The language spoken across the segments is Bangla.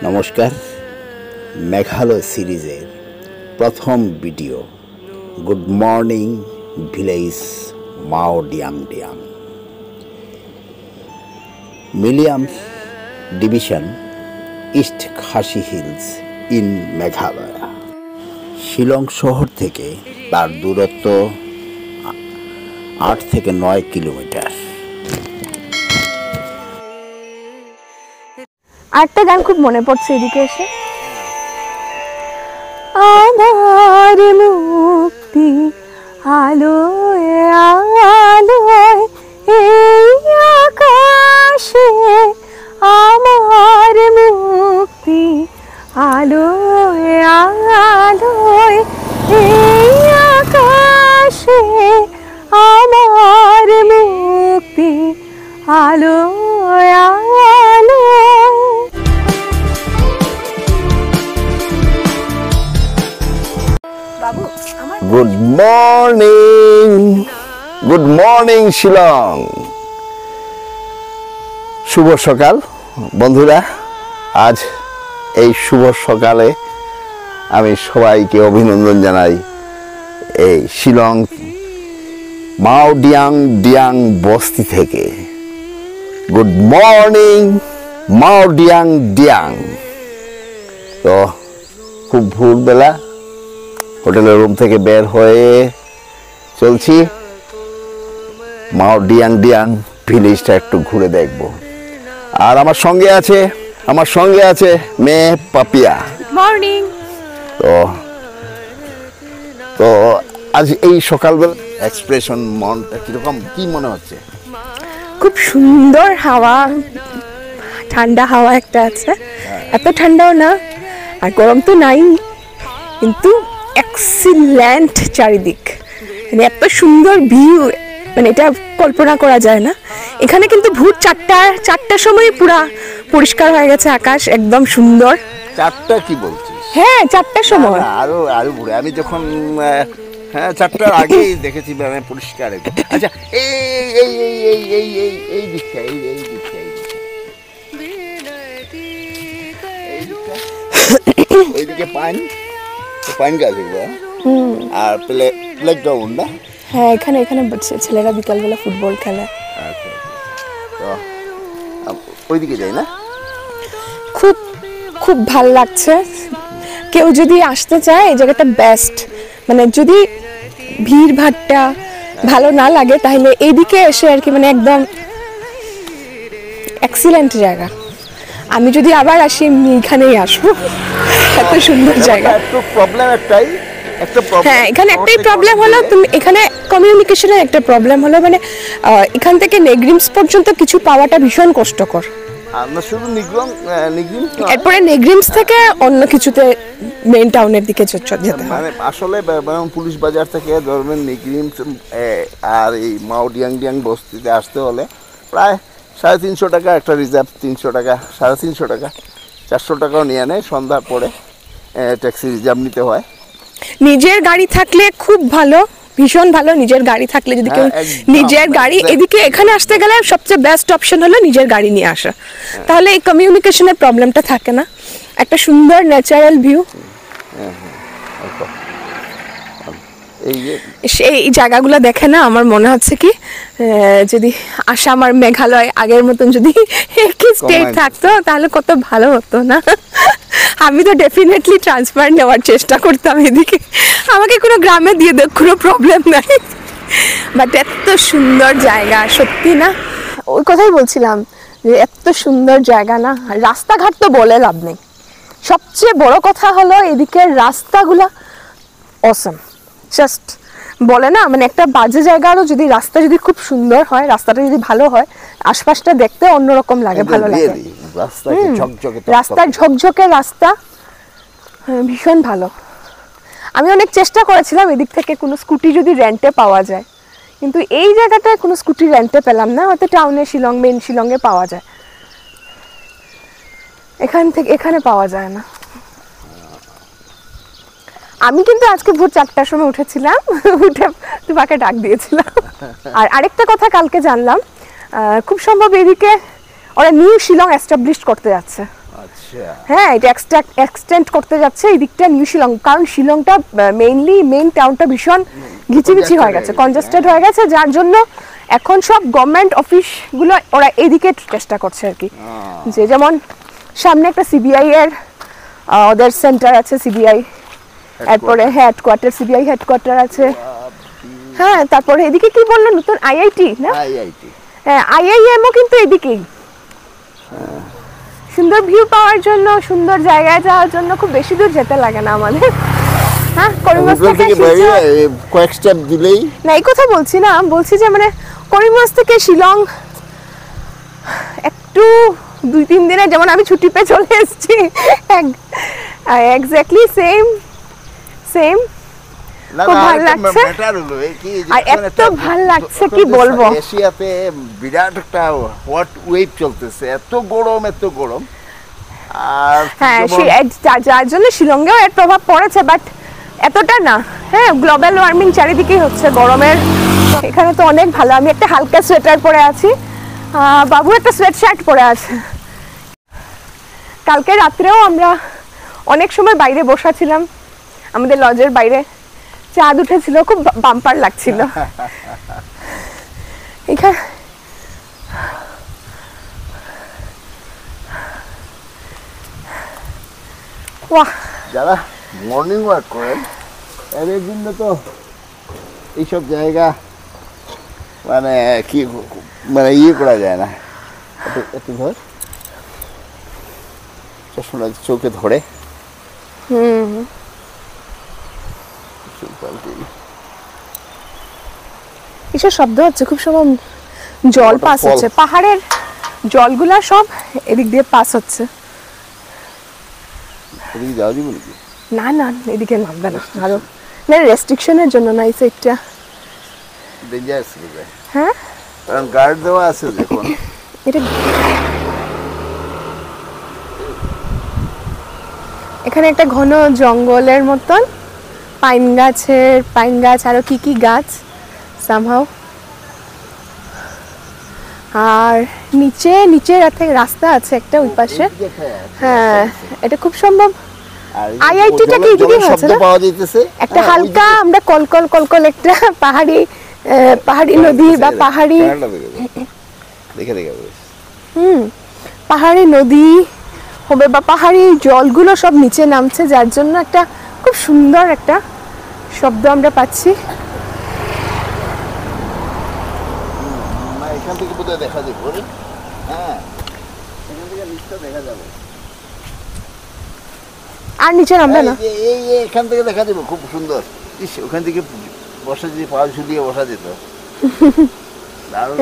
নমস্কার, মেঘালয় সিরিজের প্রথম video good morning village Mawdiangdiang, Mylliem division, east Khasi hills in Meghalaya. Shillong শহর থেকে তার দূরত্ব 8 থেকে 9 কিলোমিটার। আরেকটা গান খুব মনে পড়ছে এদিকে এসে, আমার মুক্তি আলোয় আলোয় এই আকাশে, আমার মুক্তি আলোয় আলোয় এই আকাশে, আমার মুক্তি আলোয় আলোয়। Good morning Shillong. শুভ সকাল বন্ধুরা। আজ এই শুভ সকালে আমি সবাইকে অভিনন্দন জানাই এই শিলং মাও ডিয়াং ডিয়াং বস্তি থেকে। গুড মর্নিং মাও ডিয়াং ডিয়াং। তো খুব ভোরবেলা হোটেলের রুম থেকে বের হয়ে চলছি মাও ডিয়াং ডিয়াং ভিলেজটা একটু ঘুরে দেখব। আর আমার সঙ্গে আছে মেয়ে পাপিয়া। মর্নিং। তো আজ এই সকালবেলা এক্সপ্রেশন মনটা কিরকম, কি মনে হচ্ছে? খুব সুন্দর হাওয়া, ঠান্ডা হাওয়া একটা আছে, এত ঠান্ডাও না আর গরম তো নাই, কিন্তু এক্সিলেন্ট চারিদিক, মানে এত সুন্দর ভিউ, মানে এটা কল্পনা করা যায় না। এখানে কিন্তু ভোর 4টার সময় পুরা পরিষ্কার হয়ে গেছে আকাশ, একদম সুন্দর। 4টা কি বলছিস? হ্যাঁ 4টার সময়। আরো ভোরে আমি যখন 4টার আগেই দেখেছি মানে পরিষ্কার। আচ্ছা এই দিকটা এইদিকে পাইন গাছ এগুলো, আর প্লেগ্রাউন্ড না? হ্যাঁ এখানে ছেলেরা বিকালবেলা ফুটবল খেলে। আচ্ছা, তো ওইদিকে যাই না? খুব খুব ভাল লাগছে। কেউ যদি আসতে চায় এই জায়গাটা বেস্ট, মানে যদি ভিড় ভাট্টা ভালো না লাগে তাহলে এইদিকে এসে আর কি, মানে একদম এক্সিলেন্ট জায়গা। আমি যদি আবার আসি এখানেই আসবো, এত সুন্দর জায়গা। হ্যাঁ এখানে একটাই প্রবলেম হলো, তুমি এখানে কমিউনিকেশনের একটা প্রবলেম হলো, মানে এখান থেকে নেগ্রিমস পর্যন্ত কিছু পাওয়াটা ভীষণ কষ্টকর। এরপরে নেগ্রিমস থেকে অন্য কিছুতে মেইন টাউনের দিকে যেতে মানে আসলে পুলিশ বাজার থেকে ধরবেন নেগ্রিমস আর এই মাও ডিয়াং ডিয়াং বস্তিতে আসতে হলে প্রায় 350 টাকা একটা রিজার্ভ, 300 টাকা, 350 টাকা, 400 টাকাও নিয়ে নেয়। সন্ধ্যার পরে ট্যাক্সি রিজার্ভ নিতে হয়। নিজের গাড়ি থাকলে খুব ভালো, ভীষণ ভালো। নিজের গাড়ি থাকলে যদি কেউ নিজের গাড়ি, এদিকে এখানে আসতে গেলে সবচেয়ে বেস্ট অপশন হলো নিজের গাড়ি নিয়ে আসা, তাহলে এই কমিউনিকেশনের প্রবলেমটা থাকে না। একটা সুন্দর ন্যাচারাল ভিউ, এই জায়গাগুলো দেখে না আমার মনে হচ্ছে কি যদি আসাম আর মেঘালয় আগের মতন যদি একই স্টেট থাকতো তাহলে কত ভালো হতো না? আমি তো ডেফিনেটলি ট্রান্সফার নেওয়ার চেষ্টা করতাম এদিকে, আমাকে কোনো গ্রামে দিয়ে দেখ, কোনো প্রবলেম নাই। বাট এত সুন্দর জায়গা সত্যি না, ওই কথাই বলছিলাম যে এত সুন্দর জায়গা না। রাস্তাঘাট তো বলে লাভ নেই, সবচেয়ে বড় কথা হলো এদিকের রাস্তাগুলা অসম। জাস্ট বলে না, মানে একটা বাজে জায়গারও যদি রাস্তা যদি খুব সুন্দর হয়, রাস্তাটা যদি ভালো হয়, আশপাশটা দেখতে অন্যরকম লাগে, ভালো লাগে। রাস্তার ঝকঝকে রাস্তা, ভীষণ ভালো। আমি অনেক চেষ্টা করেছিলাম এদিক থেকে কোনো স্কুটি যদি রেন্টে পাওয়া যায়, কিন্তু এই জায়গাটায় কোনো স্কুটি রেন্টে পেলাম না। হয়তো টাউনে মেন শিলংয়ে পাওয়া যায়, এখানে পাওয়া যায় না। আমি কিন্তু আজকে ভোর 4টার সময় উঠেছিলাম, উঠে তোমাকে ডাক দিয়েছিলাম। আর আরেকটা কথা কালকে জানলাম, খুব সম্ভব এদিকে ওরা নিউ শিলং এস্টাবলিশ করতে যাচ্ছে। আচ্ছা হ্যাঁ এটা এক্সটেন্ড করতে যাচ্ছে এই দিকটা নিউ শিলং, কারণ শিলংটা মেইন টাউনটা ভীষণ ঘিচিমিচি হয়ে গেছে, কনজেস্টেড হয়ে গেছে, যার জন্য এখন সব গভর্নমেন্ট অফিসগুলো ওরা এদিকে চেষ্টা করছে আর কি। যে যেমন সামনে একটা সিবিআই এর ওদের সেন্টার আছে, সিবিআই, এরপরে হেডকোয়ার্টার, সিবিআই হেডকোয়ার্টার আছে। হ্যাঁ তারপরে এদিকে কি বললো নতুন আইআইটি না, হ্যাঁ আইআইএমও কিন্তু এদিকেই। সুন্দর ভিউ পাওয়ার জন্য, সুন্দর জায়গায় যাওয়ার জন্য খুব বেশি দূর যেতে লাগে না আমাদের। হ্যাঁ করিমগঞ্জ থেকে কয়েক স্টেপ দিলেই না, এই কথা বলছি না, বলছি যে মানে করিমগঞ্জ থেকে শিলং একটু 2-3 দিনে, যেমন আমি ছুটি পেয়ে চলে এসেছি এক্স্যাক্টলি সেম খুব ভালো লাগছে। আর এত ভালো লাগছে কি বলবো, এশিয়াতে বিরাট একটা হট ওয়েভ চলতেছে, এত গরম। আর হ্যাঁ যার জন্য শিলংয়েও এর প্রভাব পড়েছে, বাট এতটা না। হ্যাঁ গ্লোবাল ওয়ার্মিং চারিদিকেই হচ্ছে গরমের, এখানে তো অনেক ভালো। আমি একটা হালকা সোয়েটার পরে আছি, বাবু একটা সোয়েট শার্ট পরে আছে। কালকে রাত্রেও আমরা অনেক সময় বাইরে বসেছিলাম, আমাদের লজের বাইরে চাঁদ উঠেছিল, খুব বাম্পার লাগছিল। এখানে বাহ, যারা মর্নিং ওয়াক করেন এদের জন্য তো এইসব জায়গা মানে কি মানে ইয়ে করা যায় না। একটু ধর চশমা চোখে ধরে, কিসের শব্দ হচ্ছে? খুব সময় জল পাস হচ্ছে, পাহাড়ের জলগুলা সব এদিক দিয়ে পাস হচ্ছে। এদিকে যাওয়া যাবে নাকি? না না এদিকে নামবে না, আরো না রেস্ট্রিকশনের জন্য না, এই সাইডটা ডেঞ্জারাস। হ্যাঁ কারণ গার্ড দেওয়া আছে দেখুন। এটা এখানে একটা ঘন জঙ্গলের মতন, পাইন গাছ, আরো কি গাছ সামহাও। আর নিচে রাস্তা আছে একটা ওই পাশে। হ্যাঁ এটা খুব সম্ভব আইআইটিটা কি এদিকে আছে না, একটা হালকা আমরা কলকল একটা পাহাড়ি নদী বা পাহাড়ি পাহাড়ি নদী হবে বা পাহাড়ি জলগুলো সব নিচে নামছে, যার জন্য একটা খুব সুন্দর একটা শব্দ আমরা পাচ্ছি। এখান থেকে বোধহয় দেখা যাবে। হ্যাঁ এখান থেকে নিচটা দেখা যাবে, আর নিচে নামবে না। এই এখান থেকে দেখা যাবে খুব সুন্দর। ওখান থেকে বসা, যদি পা ঝুলিয়ে বসা যেত।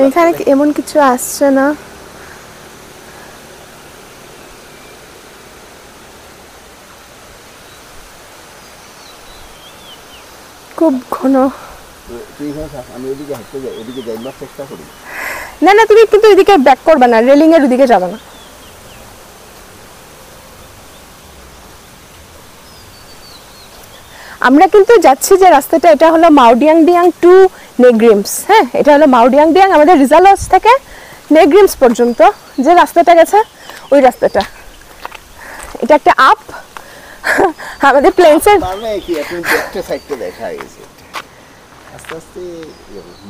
এখানে এমন কিছু আসছে না। খুব ঘন। না না তুমি কিন্তু এদিকে ব্যাক করবে না, রেলিং এর ওদিকে যাবে না। আমরা কিন্তু যাচ্ছি যে রাস্তাটা, এটা হলো মাওডিয়াংডিয়াং টু নেগ্রিমস। হ্যাঁ এটা হলো মাওডিয়াংডিয়াং, আমাদের রিজালস থেকে নেগ্রিমস পর্যন্ত যে রাস্তাটা গেছে ওই রাস্তাটা। এটা একটা আপ আমাদের প্লেনসের কি এখন একটা সাইডটা দেখা গেছে, আস্তে আস্তে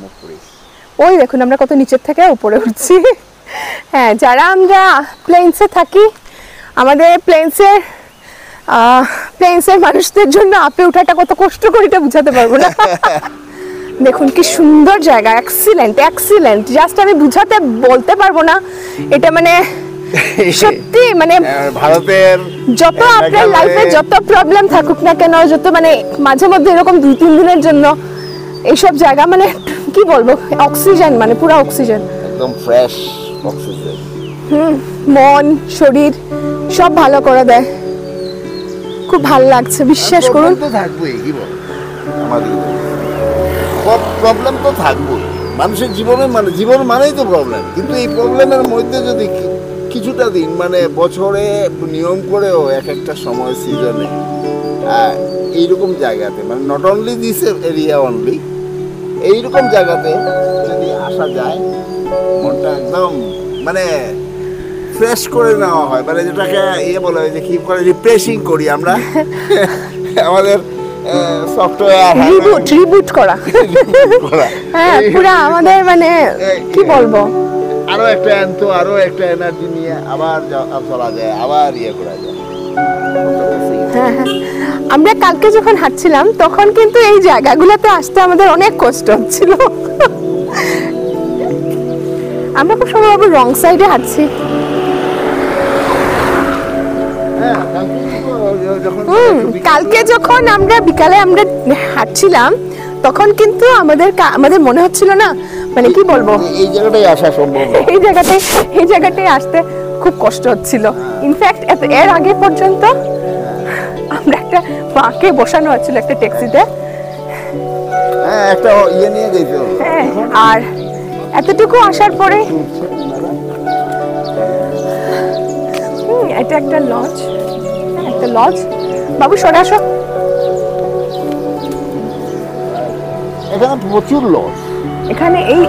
মুভ করেছি। ওই দেখুন আমরা কত নিচের থেকে উপরে উঠছি। হ্যাঁ যারা আমরা প্লেনসে থাকি, আমাদের প্লেনসের মানুষদের জন্য আপে ওঠাটা কত কষ্টকর এটা বুঝাতে পারবো না। দেখুন কি সুন্দর জায়গা, এক্সিলেন্ট, জাস্ট আমি বুঝাতে বলতে পারবো না। এটা মানে সত্যি মানে ভারতের যত আপনার লাইফে যত প্রবলেম থাকুক না কেন, যত মানে মাঝে মধ্যে এরকম 2-3 দিনের জন্য এইসব জায়গা মানে কি বলবো, অক্সিজেন, মানে পুরো অক্সিজেন, একদম ফ্রেশ অক্সিজেন। মন শরীর সব ভালো করে দেয়, খুব ভালো লাগছে বিশ্বাস করুন। তো থাকবেই, কি বল, আমাদের প্রবলেম তো থাকবেই মানুষের জীবনে, মানে জীবন মানেই তো প্রবলেম। কিন্তু এই প্রবলেমের মধ্যে যদি কিছুটা দিন মানে বছরে নিয়ম করেও এক একটা সময় সিজনে এইরকম জায়গাতে, মানে not only this area only, এইরকম জায়গাতে যদি আসা যায়, মনটা একদম মানে রিফ্রেশ করে নেওয়া হয়, মানে যেটাকে বলা হয় যে কি করে রিফ্রেশিং করি আমরা আমাদের সফটওয়্যার রিবুট করা। হ্যাঁ পুরো আমাদের মানে কি বলবো, আরো একটা এনার্জি নিয়ে আবার চলা যায়, আবার করা যায়। হ্যাঁ হ্যাঁ, আমরা কালকে যখন হাঁটছিলাম তখন কিন্তু এই জায়গাগুলোতে আসতে আমাদের অনেক কষ্ট হচ্ছিল। আমরা খুব সময় রং সাইডে হাঁটছি। কালকে যখন আমরা বিকালে আমরা হাঁটছিলাম তখন কিন্তু আমাদের মনে হচ্ছিল না, মানে কি বলবো, এই জায়গাটাই আসা সম্ভব না, এই জায়গাটাই আসতে খুব কষ্ট হচ্ছিল। ইনফ্যাক্ট এর আগে পর্যন্ত আমরা একটা মাকে বসানো হচ্ছিল একটা ট্যাক্সিতে, হ্যাঁ একটা নিয়ে যেতে হবে। হ্যাঁ, আর এতটুকু আসার পরে এটা একটা লজ, বাবু সরে আসো। এখানে প্রচুর লজ, এখানে এই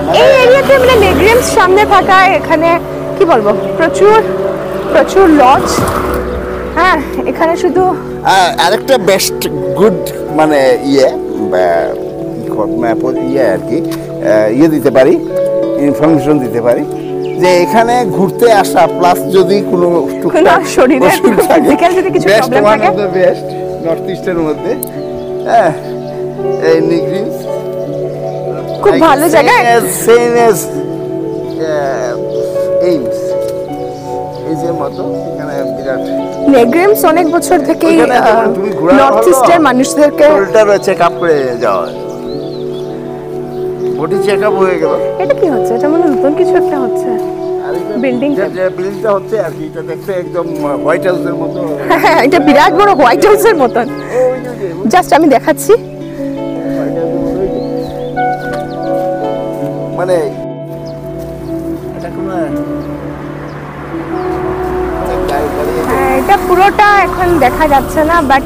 এরিয়াতে মানে নেগ্রিমস সামনে থাকা, এখানে কি বলবো প্রচুর লজ। হ্যাঁ এখানে শুধু আরেকটা বেস্ট গুড মানে আর কি দিতে পারি, ইনফরমেশন দিতে পারি যে এখানে ঘুরতে আসা প্লাস যদি কোনো শরীরের যদি কিছু প্রবলেম থাকে, বেস্ট নর্থ ইস্টের মধ্যে। হ্যাঁ এই নিগ্রিমস খুব ভালো জায়গা, সেম এজ এইমস এই যে মতো এখানে বিরাট নেগ্রিমস অনেক বছর থেকেই নর্থ ইস্টের মানুষদেরকে চেক আপ করে যাওয়া হয়। বডি চেক আপ হয়ে গেল। এটা কি হচ্ছে? এটা মনে নতুন কিছু একটা হচ্ছে, বিল্ডিংটা হচ্ছে আর কি, এটা দেখতে একদম হোয়াইট হাউসের মতো। হ্যাঁ এটা বিরাট বড় হোয়াইট হাউসের মতন, জাস্ট আমি দেখাচ্ছি। মানে এটা পুরোটা এখন দেখা যাচ্ছে না, বাট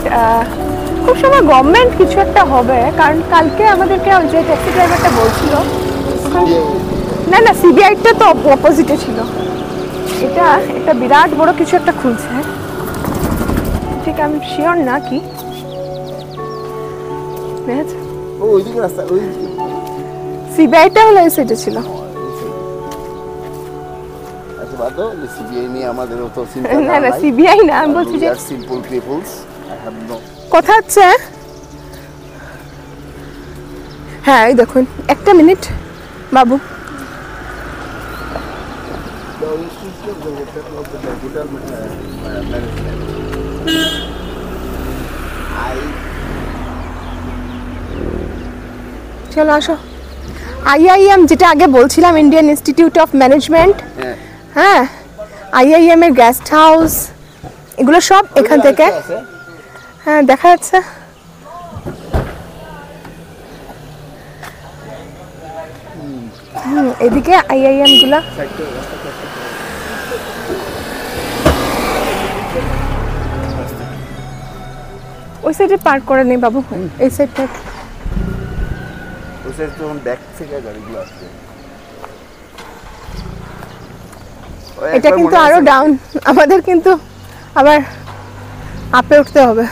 খুব সময় গভর্নমেন্ট কিছু একটা হবে, কারণ কালকে আমাদেরকে ওই যে ট্যাক্সি ড্রাইভারটা বলছিল, না সিবিআইটা তো অপোজিটে ছিল, এটা বিরাট বড় কিছু একটা খুলছে, ঠিক আমি শিওর না কি সিবিআইটা হলো এই সাইডে ছিল। না সিবিআই না, আমি বলছি যে কথা হচ্ছে। হ্যাঁ এই দেখুন, একটা মিনিট বাবু। চলো আসো। IIM যেটা আগে বলছিলাম, ইন্ডিয়ান ইনস্টিটিউট অফ ম্যানেজমেন্ট, হ্যাঁ IIM এর গেস্ট হাউস, এগুলো সব এখান থেকে হ্যাঁ দেখা যাচ্ছে। এদিকে IIM গুলা, ওই সাইডে পার্ক করে নেই বাবু, এই সাইডটা এটা কিন্তু আরো ডাউন, আমাদের কিন্তু আবার আপে উঠতে হবে।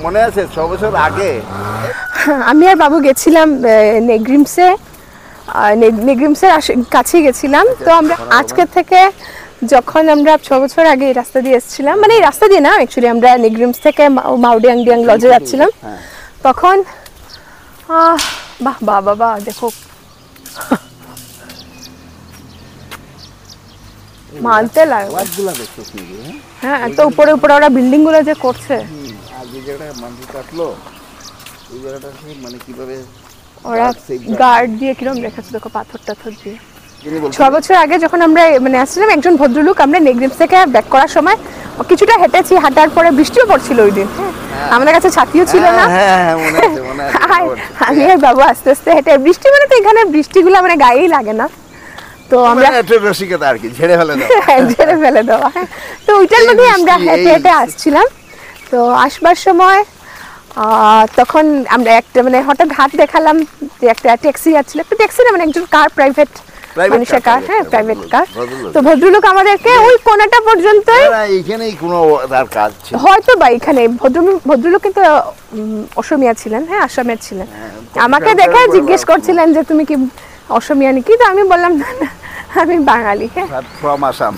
মনে আছে 6 বছর আগে আমি আর বাবু গেছিলাম নেগ্রিমসের কাছে গেছিলাম, তো আমরা আজকে থেকে যখন আমরা 6 বছর আগে এই রাস্তা দিয়ে এসেছিলাম, মানে এই রাস্তা দিয়ে না অ্যাকচুয়ালি, আমরা নেগ্রিমস থেকে মাউডিয়াং লজে যাচ্ছিলাম, তখন বাহ বাহ বাবা দেখো মানতে লাগে। হ্যাঁ এত উপরে ওরা বিল্ডিং গুলো যে করছে, ওরা গার্ড দিয়ে কিরম রেখেছে দেখো, পাথর দিয়ে। 6 বছর আগে যখন আমরা মানে আসছিলাম, একজন ভদ্রলোক, আমরা নেগ্রিমস থেকে ব্যাক করার সময় কিছুটা হেঁটেছি, হাঁটার পরে বৃষ্টিও পড়ছিল ওই দিন, আমাদের কাছে ছাতিও ছিল না, আমি আর বাবু আস্তে আস্তে হেঁটে, বৃষ্টি মানে তো এখানে বৃষ্টিগুলো মানে গায়েই লাগে না, তো আমরা রসিকতা আর কি ঝেড়ে ফেলে দেওয়া, তো ওইটার মধ্যে আমরা হেঁটে আসছিলাম। তো আসবার সময় তখন আমরা একটা মানে হঠাৎ হাত দেখালাম যে একটা ট্যাক্সি যাচ্ছিল, একটা ট্যাক্সি না মানে একজন কার প্রাইভেট মানুষের কার, হ্যাঁ প্রাইভেট কার। ভদ্রলোক। তো ভদ্রলোক আমাদেরকে ওই কোনাটা পর্যন্ত, এইখানেই কোনো তার কাজ ছিল। হয়তো বা এখানে ভদ্রলোক কিন্তু অসমিয়া ছিলেন, হ্যাঁ আসামের ছিলেন। আমাকে দেখে জিজ্ঞেস করছিলেন যে তুমি কি অসমিয়া নাকি, তো আমি বললাম না না আমি বাঙালি, হ্যাঁ ফ্রম আসাম।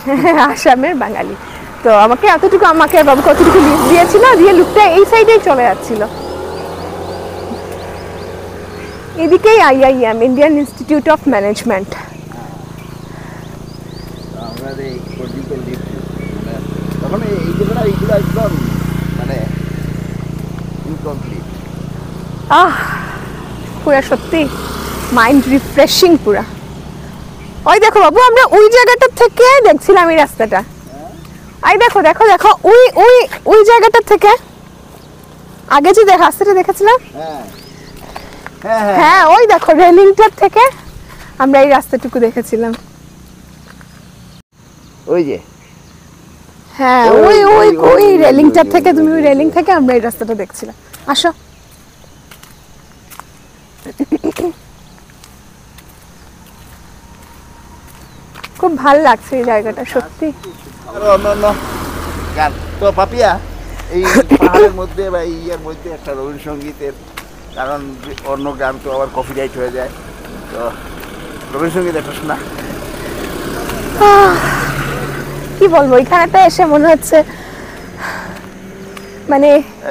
আসামের বাঙালি। তো আমাকে এতটুকু, আমাকে বাবুকে কতটুকু লিফট দিয়েছিল, দিয়ে লুকটা এই সাইডেই চলে যাচ্ছিল। এদিকেই IIM, Indian institute of management. আমরা এই পর্যন্ত লিফট মানে তখন এই জায়গাটা এইগুলো একদম মানে ইনকমপ্লিট। পুরা সত্যি মাইন্ড রিফ্রেশিং পুরা। ওই দেখো বাবু, আমরা ওই জায়গাটা থেকে দেখছিলাম এই রাস্তাটা। এই দেখো দেখো দেখো, ওই ওই ওই জায়গাটা থেকে আগে যে রাস্তাটা দেখেছিলাম, হ্যাঁ হ্যাঁ হ্যাঁ হ্যাঁ ওই দেখো রেলিংটার থেকে আমরা এই রাস্তাটুকু দেখেছিলাম। ওই যে হ্যাঁ ওই, ওই ওই ওই, ওই ওই, রেলিংটার ওই, থেকে, ওই, তুমি ওই, ওই রেলিং থেকে আমরা এই রাস্তাটা দেখছিলাম। আসো। খুব ভালো লাগছে এই জায়গাটা সত্যি। আরো অন্যান্য গান তো পাপিয়া এই পাহাড়ের মধ্যে বা এই ইয়ের মধ্যে একটা রবীন্দ্রসঙ্গীতের, কারণ অন্য গান তো আবার কপিরাইট হয়ে যায়, তো রবীন্দ্রসঙ্গীত একটা শোনা। কি বলবো, এখানেতে এসে মনে হচ্ছে মানে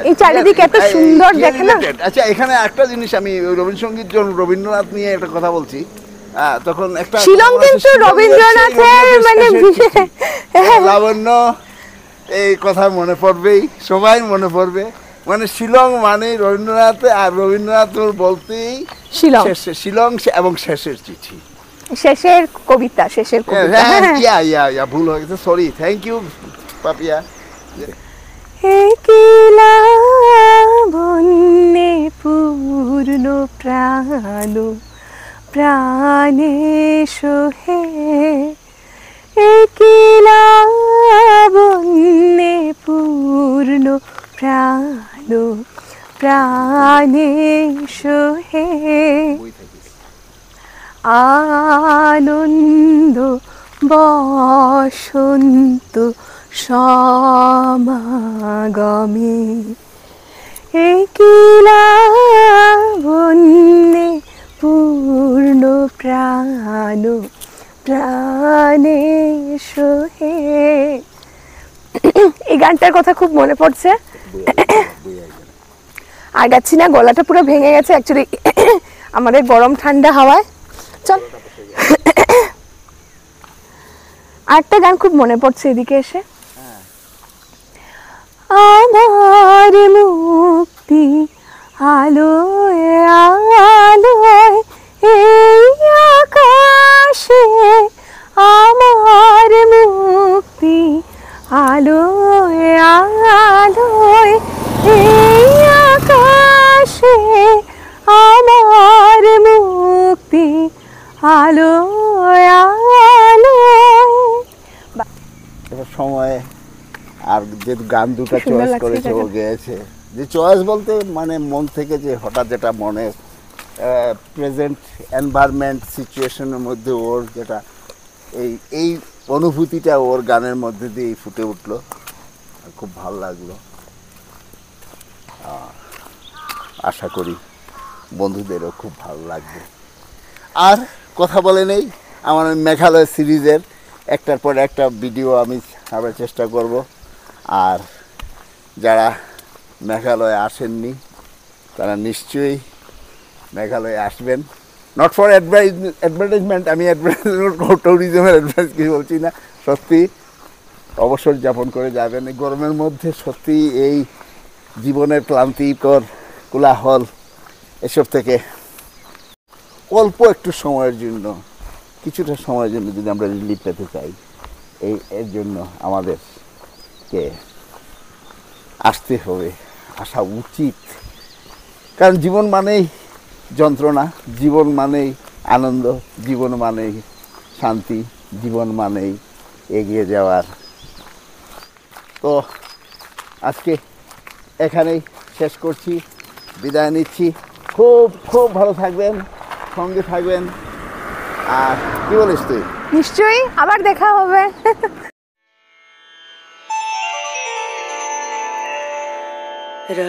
এই চারিদিকে এত সুন্দর দেখে না। আচ্ছা, এখানে একটা জিনিস আমি রবীন্দ্রসঙ্গীত যখন রবীন্দ্রনাথ নিয়ে একটা কথা বলছি, তখন একটা শিলং কিন্তু রবীন্দ্রনাথের মানে লাবণ্য এই কথা মনে পড়বেই, সবাই মনে পড়বে। মানে শিলং মানে রবীন্দ্রনাথ, আর রবীন্দ্রনাথ বলতেই শিলং, শিলং এবং শেষের চিঠি, শেষের কবিতা, শেষের কবিতা। ইয়া ভুল হয়ে গেছে, সরি, থ্যাংক ইউ পাপিয়া। একলা বন্যে পূর্ণ প্রাণ প্রাণে সোহে, একলা বন্যে পূর্ণ প্রাণ প্রাণে সোহে, আনন্দ বসন্ত সমাগমে, একলা বন্যে পূর্ণ প্রাণ প্রাণে সোহে। এই গানটার কথা খুব মনে পড়ছে। আর গাচ্ছি না, গলাটা পুরো ভেঙে গেছে অ্যাকচুয়ালি আমাদের গরম ঠান্ডা হাওয়ায়। চল আরেকটা গান খুব মনে পড়ছে এদিকে এসে। আমার মুক্তি আলোয় আলোয় এই আকাশে, আমার মুক্তি আলোয় আলোয় এই আকাশে, আমার মুক্তি আলোয় আলোয়। এবার সময় আর যে গান দুটো সুন্দর চয়েস লাগছে করেছে ও জায়গাটা। গেয়েছে, যে চয়েস বলতে মানে মন থেকে যে হঠাৎ যেটা মনে প্রেজেন্ট এনভায়রনমেন্ট সিচুয়েশনের মধ্যে ওর যেটা এই এই অনুভূতিটা ওর গানের মধ্যে দিয়েই ফুটে উঠলো, খুব ভালো লাগলো। আশা করি বন্ধুদেরও খুব ভালো লাগবে। আর কথা বলে নেই, আমার মেঘালয় সিরিজের একটার পর একটা ভিডিও আমি ছাড়ার চেষ্টা করব। আর যারা মেঘালয়ে আসেননি তারা নিশ্চয়ই মেঘালয়ে আসবেন। নট ফর অ্যাডভার্টাইজমেন্ট, আমি ট্যুরিজমের অ্যাডভাইস কিছু বলছি না, সত্যি অবসর যাপন করে যাবেন। এই গরমের মধ্যে সত্যি এই জীবনের ক্লান্তিকর কোলাহল এসব থেকে অল্প একটু সময়ের জন্য, কিছুটা সময়ের জন্য যদি আমরা রিলিফ পেতে চাই, এর জন্য আমাদেরকে আসতে হবে, আসা উচিত। কারণ জীবন মানেই যন্ত্রণা, জীবন মানেই আনন্দ, জীবন মানেই শান্তি, জীবন মানেই এগিয়ে যাওয়ার। তো আজকে এখানেই শেষ করছি, বিদায় নিচ্ছি। খুব খুব ভালো থাকবেন, সঙ্গে থাকবেন, আর কি বলিস তুই? নিশ্চয়ই আবার দেখা হবে। রে